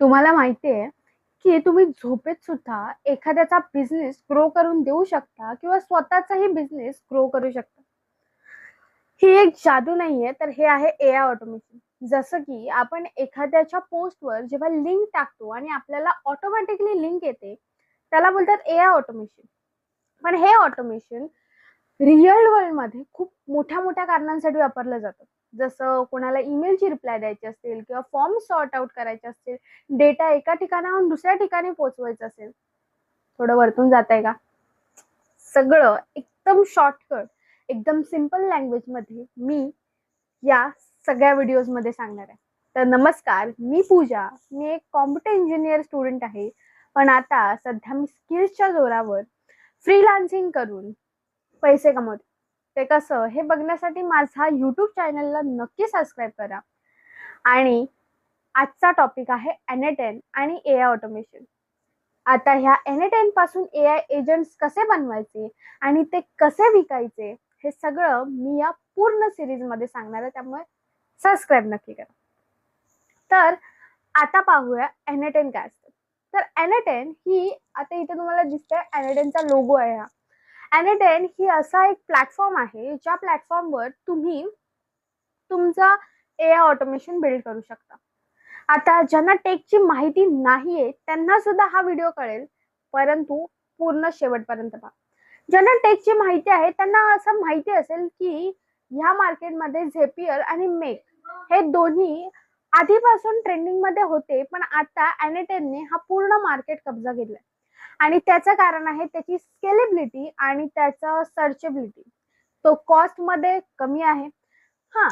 तुम्हाला माहिती आहे, की तुम्ही झोपेत सुद्धा एखाद्याचा बिझनेस ग्रो करून देऊ शकता किंवा स्वतःचाही बिझनेस ग्रो करू शकता. ही एक जादू नाहीये, तर हे आहे एआय ऑटोमेशन. जसं की आपण एखाद्याच्या पोस्टवर जेव्हा लिंक टाकतो आणि आपल्याला ऑटोमॅटिकली लिंक येते, त्याला बोलतात एआय ऑटोमेशन. पण हे ऑटोमेशन रिअल वर्ल्डमध्ये खूप मोठ्या-मोठ्या कारणांसाठी वापरलं जातं. जसं कोणाला ईमेलची रिप्लाय द्यायची असेल किंवा फॉर्म सॉर्ट आउट करायचे असतील, डेटा एका ठिकाणाहून दुसऱ्या ठिकाणी पोहोचवायचा असेल. थोडं वरतून जातंय का? सगळं एकदम शॉर्टकट, एकदम सिंपल लँग्वेजमध्ये मी या सगळ्या व्हिडिओजमध्ये सांगणार आहे. तर नमस्कार, मी पूजा. मी एक कॉम्प्युटर इंजिनिअर स्टुडंट आहे. पण आता सध्या मी स्किल्सच्या जोरावर फ्रीलान्सिंग करून पैसे कमवते. ते कसं हे बघण्यासाठी माझा यूट्यूब चॅनलला नक्की सबस्क्राईब करा. आणि आजचा टॉपिक आहे N10 आणि एआय ऑटोमेशन. आता ह्या N10 पासून एआय एजंट्स कसे बनवायचे आणि ते कसे विकायचे, हे सगळं मी या पूर्ण सिरीजमध्ये सांगणार आहे. त्यामुळे सबस्क्राईब नक्की करा. तर आता पाहूया N10 काय असतं. तर N10 ही आता इथे तुम्हाला दिसतंय N10चा लोगो आहे हा. N10 ही असा एक प्लॅटफॉर्म आहे, ज्या प्लॅटफॉर्मवर तुम्ही तुमचा एआय ऑटोमेशन बिल्ड करू शकता. आता ज्यांना टेकची माहिती नाहीये त्यांना सुद्धा हा व्हिडिओ कळेल, परंतु पूर्ण शेवटपर्यंत पहा. ज्यांना टेकची माहिती आहे त्यांना असं माहिती असेल की ह्या मार्केटमध्ये झेपियर आणि मेक हे दोन्ही आधीपासून ट्रेंडिंग मध्ये होते, पण आता N10ने हा पूर्ण मार्केट कब्जा घेतलाय. आणि त्याचं कारण आहे त्याची स्केलेबिलिटी आणि त्याचं सर्चेबिलिटी. तो कॉस्ट मध्ये कमी आहे. हा,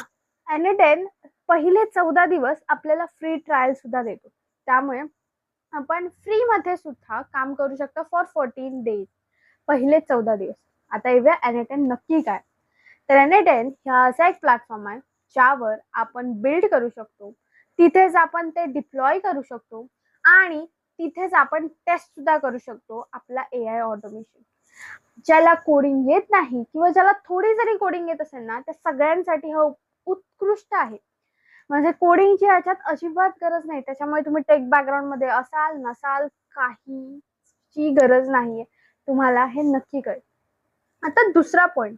N10 पहिले 14 दिवस आपल्याला फ्री ट्रायल सुद्धा देतो. त्यामुळे आपण फ्री मध्ये सुद्धा काम करू शकतो फॉर 14 डेज. पहिले 14 दिवस. आता येऊया N10 नक्की काय. तर N10 हा असा एक प्लॅटफॉर्म आहे ज्यावर आपण बिल्ड करू शकतो. तिथेच आपण ते डिप्लॉय करू शकतो आणि तिथेच आपण टेस्ट सुद्धा करू शकतो आपला एआय ऑटोमेशन. ज्याला कोडिंग येत नाही किंवा ज्याला थोडी जरी कोडिंग येत असेल ना, त्या सगळ्यांसाठी हा उत्कृष्ट आहे. म्हणजे कोडिंगची ह्याच्यात अजिबात गरज नाही. त्याच्यामुळे तुम्ही टेक बॅकग्राऊंड मध्ये असाल नसाल काहीची गरज नाहीये. तुम्हाला हे नक्की कळेल. आता दुसरा पॉइंट,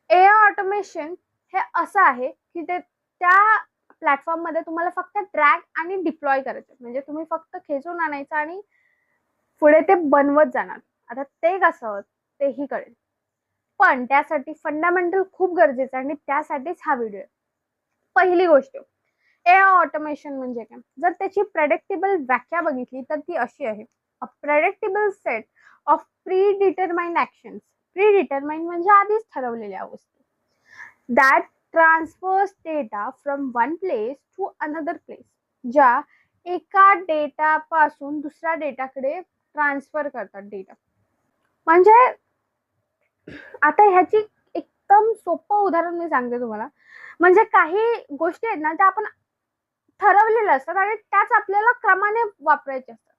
एआय ऑटोमेशन हे असं आहे की ते त्या प्लॅटफॉर्म मध्ये तुम्हाला फक्त ड्रॅग आणि डिप्लॉय करायचं. म्हणजे तुम्ही फक्त खेचून आणायचं आणि पुढे ते बनवत जाणार. आता ते कसं तेही कळेल. पण त्यासाठी फंडामेंटल खूप गरजेचं आहे आणि त्यासाठीच हा व्हिडिओ आहे. पहिली गोष्ट, एआय ऑटोमेशन म्हणजे काय? जर त्याची प्रेडिक्टेबल व्याख्या बघितली तर ती अशी आहे: a predictable set of predetermined actions. Predetermined म्हणजे आधीच ठरवलेल्या वस्तू. That transfers data from one place to another place. ज्या एका डेटा पासून दुसऱ्या डेटाकडे ट्रान्सफर करतात डेटा. म्हणजे आता ह्याची एकदम सोपं उदाहरण मी सांगते तुम्हाला. म्हणजे काही गोष्टी आहेत ना, त्या आपण ठरवलेल्या असतात आणि त्याच आपल्याला क्रमाने वापरायचे असतात.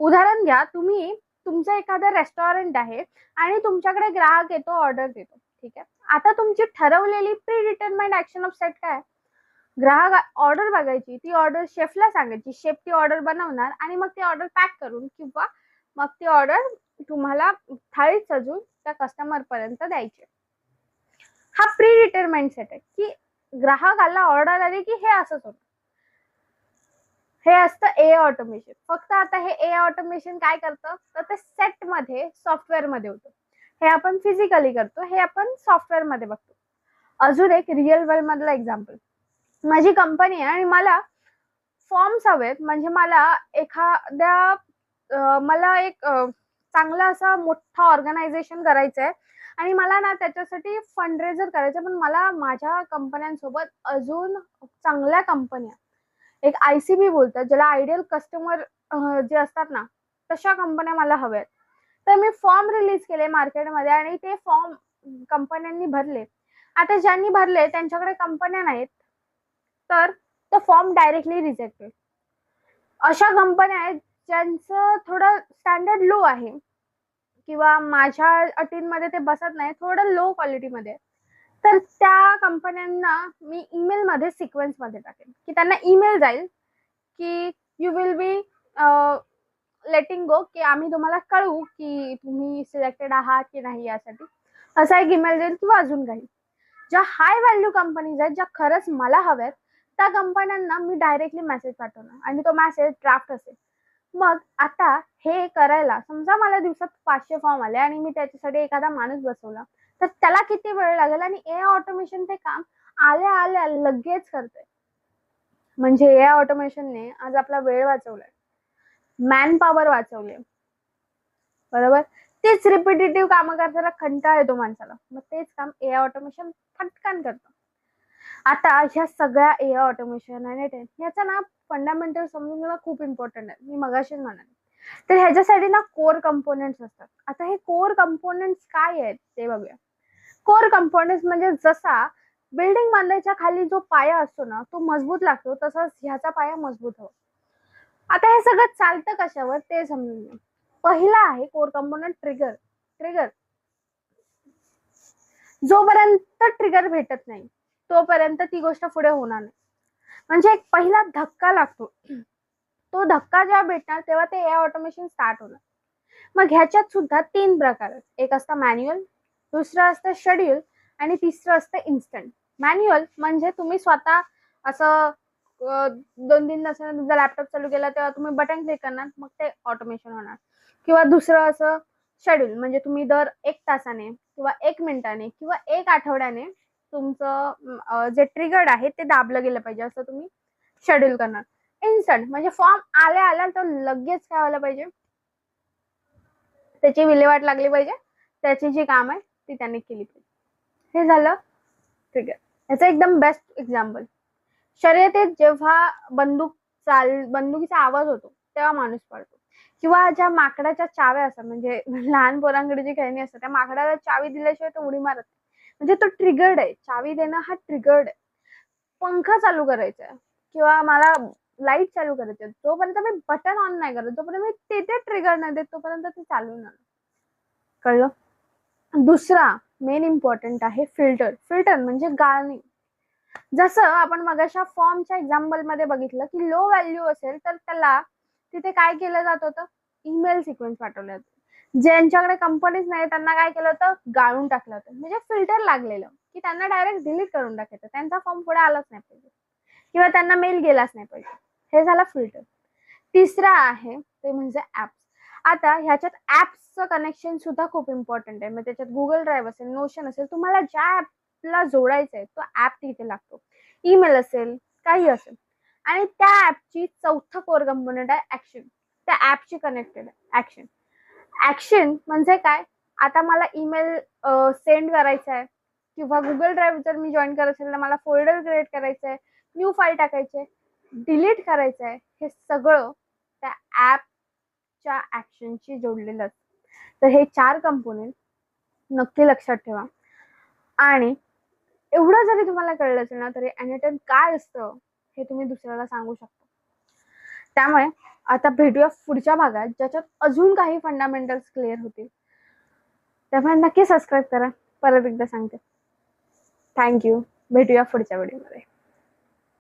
उदाहरण घ्या, तुम्ही तुमचं एखादं रेस्टॉरंट आहे आणि तुमच्याकडे ग्राहक येतो, ऑर्डर देतो. ठीक आहे. आता तुमची ठरवलेली pre determined action of set काय? ग्राहक ऑर्डर बघायची, ती ऑर्डर शेफला सांगायची, शेफ ती ऑर्डर बनवणार आणि मग ती ऑर्डर पॅक करून किंवा मग ती ऑर्डर तुम्हाला थाळीत सजून त्या कस्टमर पर्यंत द्यायची. हा प्री डिटरमाइंड सेट आहे की ग्राहकाला ऑर्डर आली की हे असंच होतं. हे असतं एआय ऑटोमेशन. फक्त आता हे एआय ऑटोमेशन काय करतं, तर ते सेट मध्ये सॉफ्टवेअर मध्ये होतं. हे आपण फिजिकली करतो, हे आपण सॉफ्टवेअर मध्ये बघतो. अजून एक रिअल वर्ल्ड मधला एक्झाम्पल. माझी कंपनी आहे आणि मला फॉर्म्स हवेत. म्हणजे मला मला एक चांगला असा मोठा ऑर्गनायझेशन करायचं आहे आणि मला ना त्याच्यासाठी फंडरेजर करायचं. पण मला माझ्या कंपन्यांसोबत अजून चांगल्या कंपन्या, एक आयसीबी बोलतात ज्याला आयडियल कस्टमर जे असतात ना, तशा कंपन्या मला हव्यात. तर मी फॉर्म रिलीज केले मार्केटमध्ये आणि ते फॉर्म कंपन्यांनी भरले. आता ज्यांनी भरले त्यांच्याकडे कंपन्या नाहीत, तर तो फॉर्म डायरेक्टली रिजेक्ट होईल. अशा कंपन्या आहेत ज्यांचं थोडं स्टँडर्ड लो आहे किंवा माझ्या अटींमध्ये ते बसत नाही, थोडं लो क्वालिटीमध्ये, तर त्या कंपन्यांना मी ईमेलमध्ये सिक्वेन्समध्ये टाकेन की त्यांना ईमेल जाईल की यू विल बी लेटिंग गो, की आम्ही तुम्हाला कळवू की तुम्ही सिलेक्टेड आहात की नाही यासाठी, असा एक ईमेल देईल किंवा अजून काही. ज्या हाय व्हॅल्यू कंपनीज आहेत, ज्या खरंच मला हव्यात, त्या कंपन्यांना मी डायरेक्टली मेसेज पाठवणार आणि तो मेसेज ड्राफ्ट असेल. मग आता हे करायला समजा मला दिवसात 500 फॉर्म आले आणि मी त्याच्यासाठी एखादा माणूस बसवला, तर त्याला किती वेळ लागेल? आणि एआय ऑटोमेशन ते काम आल्या आल्या लगेच करते. म्हणजे एआय ऑटोमेशनने आज आपला वेळ वाचवलाय, मॅन पॉवर वाचवले, बरोबर. तेच रिपिटेटिव्ह कामं करताना कंटाळा येतो माणसाला, मग तेच काम एआय ऑटोमेशन फटकन करतं. आता ह्या सगळ्या एआय ऑटोमेशन आणि ह्याचा ना फंडामेंटल समजून घेणं खूप इम्पॉर्टंट आहे, मी मगाशीच म्हणाले. तर ह्याच्यासाठी ना कोर कंपोनेंट्स असतात. आता हे कोर कंपोनेंट्स काय आहेत ते बघूया. कोर कंपोनेंट्स म्हणजे जसा बिल्डिंग बांधायच्या खाली जो पाया असतो ना तो मजबूत लागतो, तसाच ह्याचा पाया मजबूत हवा. आता हे सगळं चालतं कशावर ते समजून घ्या. पहिला आहे कोर कंपोनेंट ट्रिगर. ट्रिगर जोपर्यंत ट्रिगर भेटत नाही तोपर्यंत ती गोष्ट पुढे होणार नाही. म्हणजे एक पहिला धक्का लागतो, तो धक्का जेव्हा भेटणार तेव्हा ते एआय ऑटोमेशन स्टार्ट होणार. मग ह्याच्यात सुद्धा 3 प्रकार आहेत. एक असतं मॅन्युअल, दुसरं असतं शेड्यूल आणि तिसरं असतं इन्स्टंट. मॅन्युअल म्हणजे तुम्ही स्वतः असं 2-3 तासाने तुमचा लॅपटॉप चालू केला तेव्हा तुम्ही बटन क्लिक करणार, मग ते ऑटोमेशन होणार. किंवा दुसरं असं शेड्यूल म्हणजे तुम्ही दर 1 तासाने किंवा 1 मिनिटाने किंवा 1 आठवड्याने तुमचं जे ट्रिगर्ड आहे ते दाबलं गेलं पाहिजे, असं तुम्ही शेड्यूल करणार. इन्स्टंट म्हणजे फॉर्म आल्या आल्या तर लगेच काय व्हायला पाहिजे, त्याची विल्हेवाट लागली पाहिजे, त्याची जी काम आहे ती त्यांनी केली पाहिजे. हे झालं ट्रिगर. याचं एकदम बेस्ट एक्झाम्पल, शर्यतीत जेव्हा बंदुकीचा आवाज होतो तेव्हा माणूस पळतो. किंवा ज्या माकडाच्या चाव्या असतात, म्हणजे लहान पोरांकडे जी खेळणी असतात, त्या माकडाला चावी दिल्याशिवाय तो उडी मारत नाही. म्हणजे तो ट्रिगर्ड आहे, चावी देणं हा ट्रिगर्ड आहे. पंखा चालू करायचा आहे किंवा मला लाईट चालू करायची आहे, जोपर्यंत मी बटन ऑन नाही करत, जोपर्यंत मी तिथे ट्रिगर नाही देत, तोपर्यंत ते चालू नाही. कळलं? दुसरा मेन इम्पॉर्टंट आहे फिल्टर. फिल्टर म्हणजे गाळणी. जसं आपण मगाशा फॉर्मच्या एक्झाम्पल मध्ये बघितलं की लो व्हॅल्यू असेल तर त्याला तिथे काय केलं जात होतं, ईमेल सिक्वेन्स पाठवले होते. ज्यांच्याकडे कंपनीज नाही त्यांना काय केलं होतं, गाळून टाकलं होतं. म्हणजे फिल्टर लागलेलं की त्यांना डायरेक्ट डिलीट करून टाकायचं, त्यांचा फॉर्म पुढे आलाच नाही पाहिजे किंवा त्यांना मेल गेलाच नाही पाहिजे. हे झालं फिल्टर. तिसरा आहे ते म्हणजे ऍप्स. आता ह्याच्यात ऍप्सचं कनेक्शन सुद्धा खूप इम्पॉर्टंट आहे. मग त्याच्यात गुगल ड्राईव्ह असेल, नोशन असेल, तुम्हाला ज्या ऍपला जोडायचं आहे तो ऍप तिथे लागतो. ईमेल असेल, काही असेल. आणि त्या ऍपची चौथं कोर कंपोनेंट आहे ऍक्शन. त्या ऍपची कनेक्टेड आहे ऍक्शन. ऍक्शन म्हणजे काय, आता मला ईमेल सेंड करायचा आहे किंवा गुगल ड्राईव्ह जर मी जॉईन करत असेल तर मला फोल्डर क्रिएट करायचं आहे, न्यू फाईल टाकायची आहे, डिलीट करायचं आहे, हे सगळं त्या ऍपच्या ऍक्शनशी जोडलेलं असतं. तर हे 4 कंपोनेंट नक्की लक्षात ठेवा. आणि एवढं जरी तुम्हाला कळलं असेल ना तरी एनिटेम काय असतं हे तुम्ही दुसऱ्याला सांगू शकता. त्यामुळे आता भेटूया पुढच्या भागात, ज्याच्यात अजून काही फंडामेंटल्स क्लिअर होतील. त्यामुळे नक्की सबस्क्राईब करा. परत एकदा सांगते, थँक्यू. भेटूया पुढच्या व्हिडिओमध्ये.